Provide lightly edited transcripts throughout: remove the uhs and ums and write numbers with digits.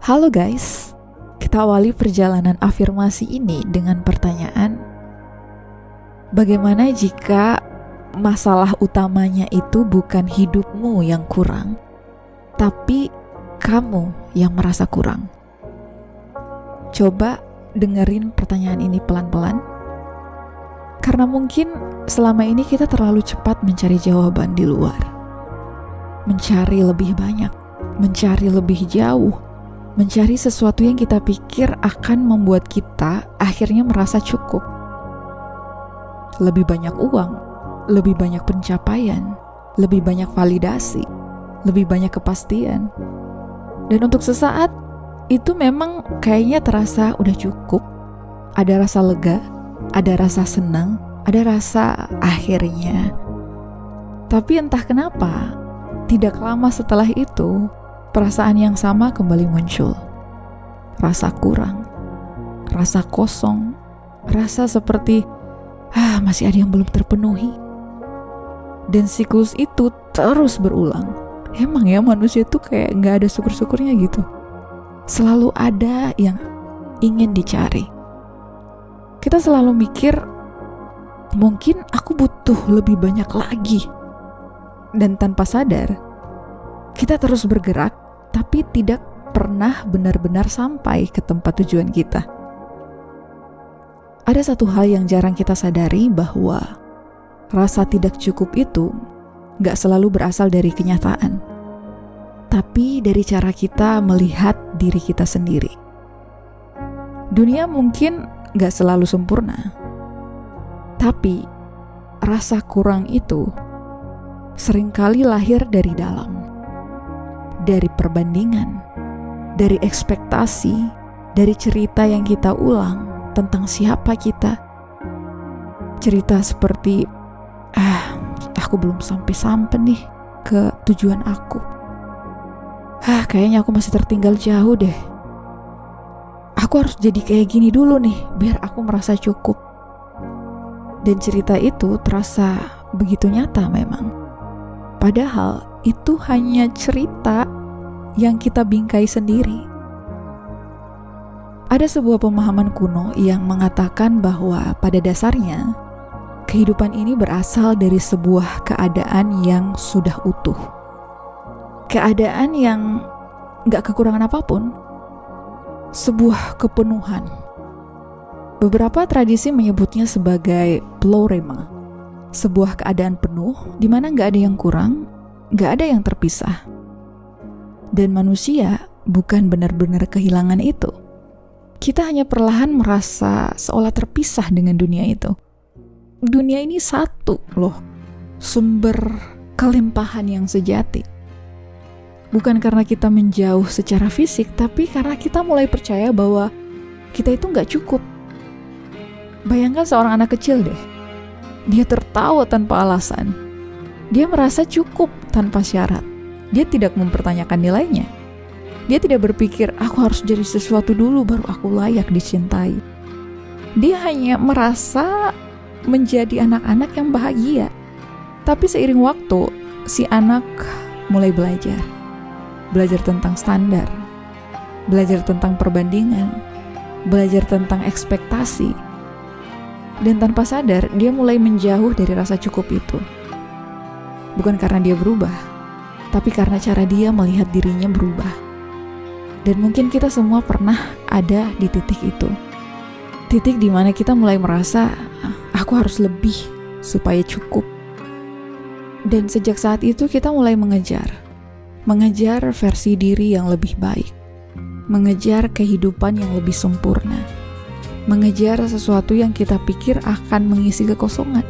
Halo guys, kita awali perjalanan afirmasi ini dengan pertanyaan, bagaimana jika masalah utamanya itu bukan hidupmu yang kurang, tapi kamu yang merasa kurang? Coba dengerin pertanyaan ini pelan-pelan, karena mungkin selama ini kita terlalu cepat mencari jawaban di luar, mencari lebih banyak, mencari lebih jauh, mencari sesuatu yang kita pikir akan membuat kita akhirnya merasa cukup. Lebih banyak uang, lebih banyak pencapaian, lebih banyak validasi, lebih banyak kepastian. Dan untuk sesaat, itu memang kayaknya terasa udah cukup. Ada rasa lega, ada rasa senang, ada rasa akhirnya. Tapi entah kenapa, tidak lama setelah itu, perasaan yang sama kembali muncul. Rasa kurang, rasa kosong, rasa seperti masih ada yang belum terpenuhi. Dan siklus itu terus berulang. Emang ya manusia tuh kayak gak ada syukur-syukurnya gitu. Selalu ada yang ingin dicari. Kita selalu mikir, mungkin aku butuh lebih banyak lagi. Dan tanpa sadar, kita terus bergerak, tapi tidak pernah benar-benar sampai ke tempat tujuan kita. Ada satu hal yang jarang kita sadari, bahwa rasa tidak cukup itu gak selalu berasal dari kenyataan, tapi dari cara kita melihat diri kita sendiri. Dunia mungkin gak selalu sempurna, tapi rasa kurang itu seringkali lahir dari dalam. Dari perbandingan, dari ekspektasi, dari cerita yang kita ulang tentang siapa kita. Cerita seperti, aku belum sampai nih ke tujuan aku. Kayaknya aku masih tertinggal jauh deh. Aku harus jadi kayak gini dulu nih, biar aku merasa cukup. Dan cerita itu terasa begitu nyata memang. Padahal itu hanya cerita yang kita bingkai sendiri. Ada sebuah pemahaman kuno yang mengatakan bahwa pada dasarnya kehidupan ini berasal dari sebuah keadaan yang sudah utuh. Keadaan yang gak kekurangan apapun. Sebuah kepenuhan. Beberapa tradisi menyebutnya sebagai pleroma. Sebuah keadaan penuh di mana gak ada yang kurang, gak ada yang terpisah. Dan manusia bukan benar-benar kehilangan itu. Kita hanya perlahan merasa seolah terpisah dengan dunia itu. Dunia ini satu loh, sumber kelimpahan yang sejati. Bukan karena kita menjauh secara fisik, tapi karena kita mulai percaya bahwa kita itu gak cukup. Bayangkan seorang anak kecil deh. Dia tertawa tanpa alasan. Dia merasa cukup tanpa syarat. Dia tidak mempertanyakan nilainya. Dia tidak berpikir, aku harus jadi sesuatu dulu baru aku layak dicintai. Dia hanya merasa menjadi anak-anak yang bahagia. Tapi seiring waktu, si anak mulai belajar. Belajar tentang standar. Belajar tentang perbandingan. Belajar tentang ekspektasi. Dan tanpa sadar, dia mulai menjauh dari rasa cukup itu. Bukan karena dia berubah, tapi karena cara dia melihat dirinya berubah. Dan mungkin kita semua pernah ada di titik itu. Titik di mana kita mulai merasa, aku harus lebih supaya cukup. Dan sejak saat itu kita mulai mengejar versi diri yang lebih baik. Mengejar kehidupan yang lebih sempurna. Mengejar sesuatu yang kita pikir akan mengisi kekosongan.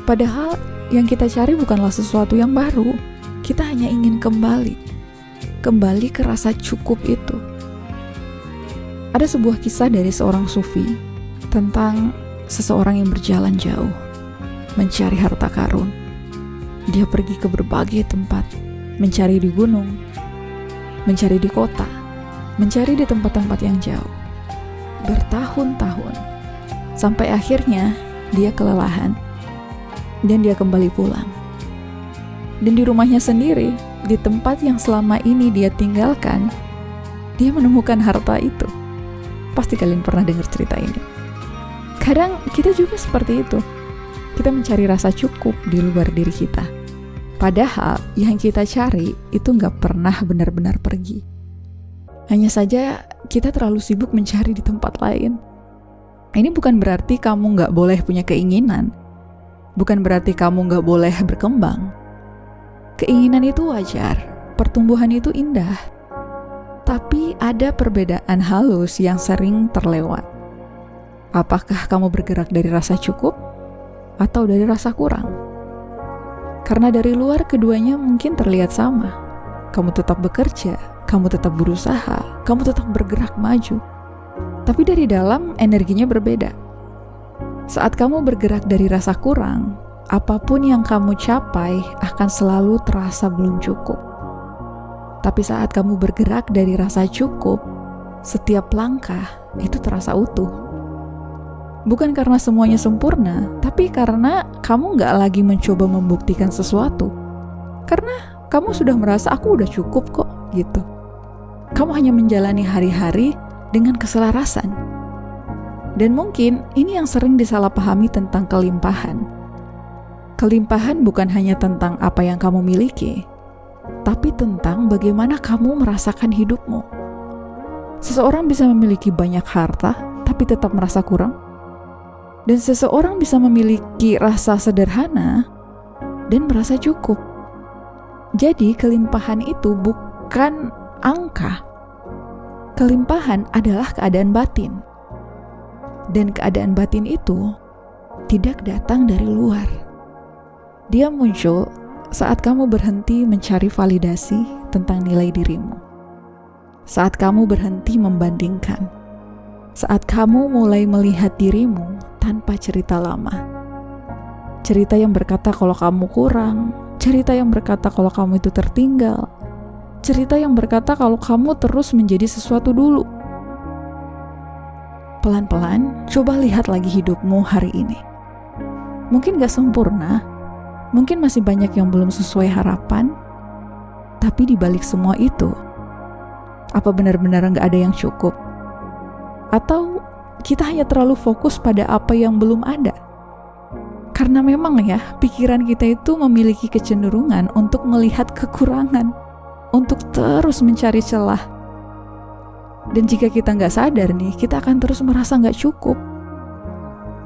Padahal yang kita cari bukanlah sesuatu yang baru. Kita hanya ingin kembali ke rasa cukup itu. Ada sebuah kisah dari seorang sufi tentang seseorang yang berjalan jauh mencari harta karun. Dia pergi ke berbagai tempat, mencari di gunung, mencari di kota, mencari di tempat-tempat yang jauh. Bertahun-tahun, sampai akhirnya dia kelelahan dan dia kembali pulang. Dan di rumahnya sendiri, di tempat yang selama ini dia tinggalkan, dia menemukan harta itu. Pasti kalian pernah dengar cerita ini. Kadang kita juga seperti itu. Kita mencari rasa cukup di luar diri kita. Padahal yang kita cari itu nggak pernah benar-benar pergi. Hanya saja kita terlalu sibuk mencari di tempat lain. Ini bukan berarti kamu nggak boleh punya keinginan. Bukan berarti kamu nggak boleh berkembang. Keinginan itu wajar, pertumbuhan itu indah. Tapi ada perbedaan halus yang sering terlewat. Apakah kamu bergerak dari rasa cukup atau dari rasa kurang? Karena dari luar keduanya mungkin terlihat sama. Kamu tetap bekerja, kamu tetap berusaha, kamu tetap bergerak maju. Tapi dari dalam energinya berbeda. Saat kamu bergerak dari rasa kurang, apapun yang kamu capai akan selalu terasa belum cukup. Tapi saat kamu bergerak dari rasa cukup, setiap langkah itu terasa utuh. Bukan karena semuanya sempurna, tapi karena kamu gak lagi mencoba membuktikan sesuatu. Karena kamu sudah merasa aku udah cukup kok, gitu. Kamu hanya menjalani hari-hari dengan keselarasan. Dan mungkin ini yang sering disalahpahami tentang kelimpahan. Kelimpahan bukan hanya tentang apa yang kamu miliki, tapi tentang bagaimana kamu merasakan hidupmu. Seseorang bisa memiliki banyak harta, tapi tetap merasa kurang. Dan seseorang bisa memiliki rasa sederhana dan merasa cukup. Jadi kelimpahan itu bukan angka. Kelimpahan adalah keadaan batin. Dan keadaan batin itu tidak datang dari luar. Dia muncul saat kamu berhenti mencari validasi tentang nilai dirimu. Saat kamu berhenti membandingkan. Saat kamu mulai melihat dirimu tanpa cerita lama. Cerita yang berkata kalau kamu kurang, cerita yang berkata kalau kamu itu tertinggal, cerita yang berkata kalau kamu terus menjadi sesuatu dulu. Pelan-pelan, coba lihat lagi hidupmu hari ini. Mungkin gak sempurna, mungkin masih banyak yang belum sesuai harapan, tapi di balik semua itu, apa benar-benar gak ada yang cukup? Atau kita hanya terlalu fokus pada apa yang belum ada? Karena memang ya, pikiran kita itu memiliki kecenderungan untuk melihat kekurangan, untuk terus mencari celah. Dan jika kita nggak sadar nih, kita akan terus merasa nggak cukup.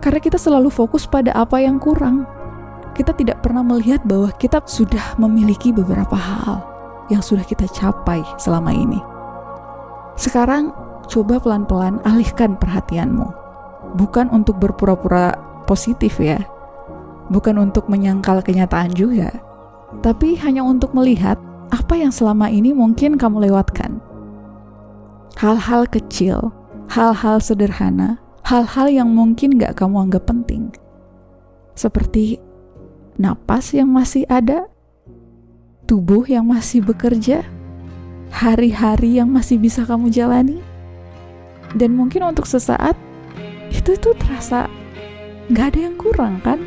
Karena kita selalu fokus pada apa yang kurang. Kita tidak pernah melihat bahwa kita sudah memiliki beberapa hal yang sudah kita capai selama ini. Sekarang, coba pelan-pelan alihkan perhatianmu. Bukan untuk berpura-pura positif ya. Bukan untuk menyangkal kenyataan juga. Tapi hanya untuk melihat apa yang selama ini mungkin kamu lewatkan. Hal-hal kecil, hal-hal sederhana, hal-hal yang mungkin gak kamu anggap penting. Seperti napas yang masih ada, tubuh yang masih bekerja, hari-hari yang masih bisa kamu jalani. Dan mungkin untuk sesaat itu terasa gak ada yang kurang kan?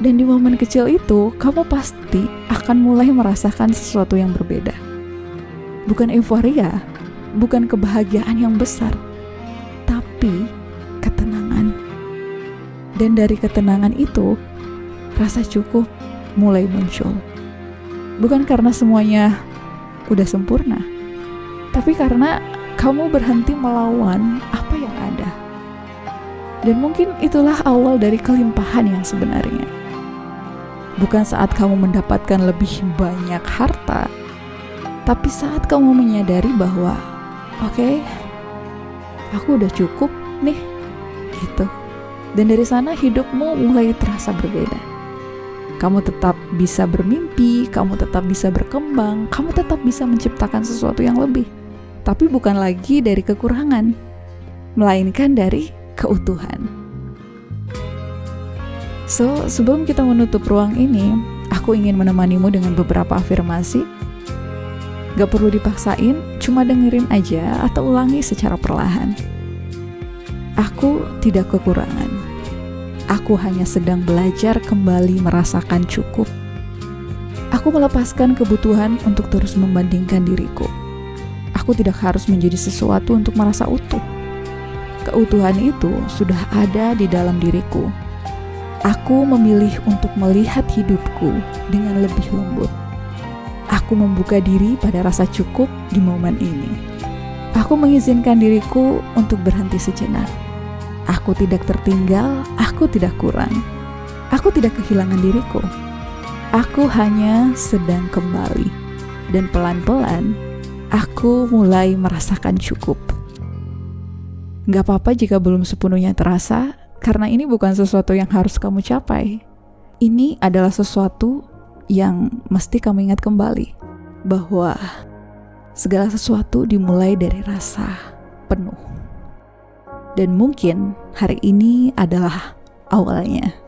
Dan di momen kecil itu kamu pasti akan mulai merasakan sesuatu yang berbeda. Bukan euforia, bukan kebahagiaan yang besar, tapi ketenangan. Dan dari ketenangan itu rasa cukup mulai muncul. Bukan karena semuanya udah sempurna, tapi karena kamu berhenti melawan apa yang ada. Dan mungkin itulah awal dari kelimpahan yang sebenarnya. Bukan saat kamu mendapatkan lebih banyak harta, tapi saat kamu menyadari bahwa oke, aku udah cukup nih, gitu. Dan dari sana hidupmu mulai terasa berbeda. Kamu tetap bisa bermimpi, kamu tetap bisa berkembang, kamu tetap bisa menciptakan sesuatu yang lebih. Tapi bukan lagi dari kekurangan, melainkan dari keutuhan. So, sebelum kita menutup ruang ini, aku ingin menemanimu dengan beberapa afirmasi. Gak perlu dipaksain, cuma dengerin aja atau ulangi secara perlahan. Aku tidak kekurangan. Aku hanya sedang belajar kembali merasakan cukup. Aku melepaskan kebutuhan untuk terus membandingkan diriku. Aku tidak harus menjadi sesuatu untuk merasa utuh. Keutuhan itu sudah ada di dalam diriku. Aku memilih untuk melihat hidupku dengan lebih lembut. Aku membuka diri pada rasa cukup di momen ini. Aku mengizinkan diriku untuk berhenti sejenak. Aku tidak tertinggal, aku tidak kurang. Aku tidak kehilangan diriku. Aku hanya sedang kembali. Dan pelan-pelan, aku mulai merasakan cukup. Gak apa-apa jika belum sepenuhnya terasa, karena ini bukan sesuatu yang harus kamu capai. Ini adalah sesuatu yang mesti kamu ingat kembali, bahwa segala sesuatu dimulai dari rasa penuh. Dan mungkin hari ini adalah awalnya.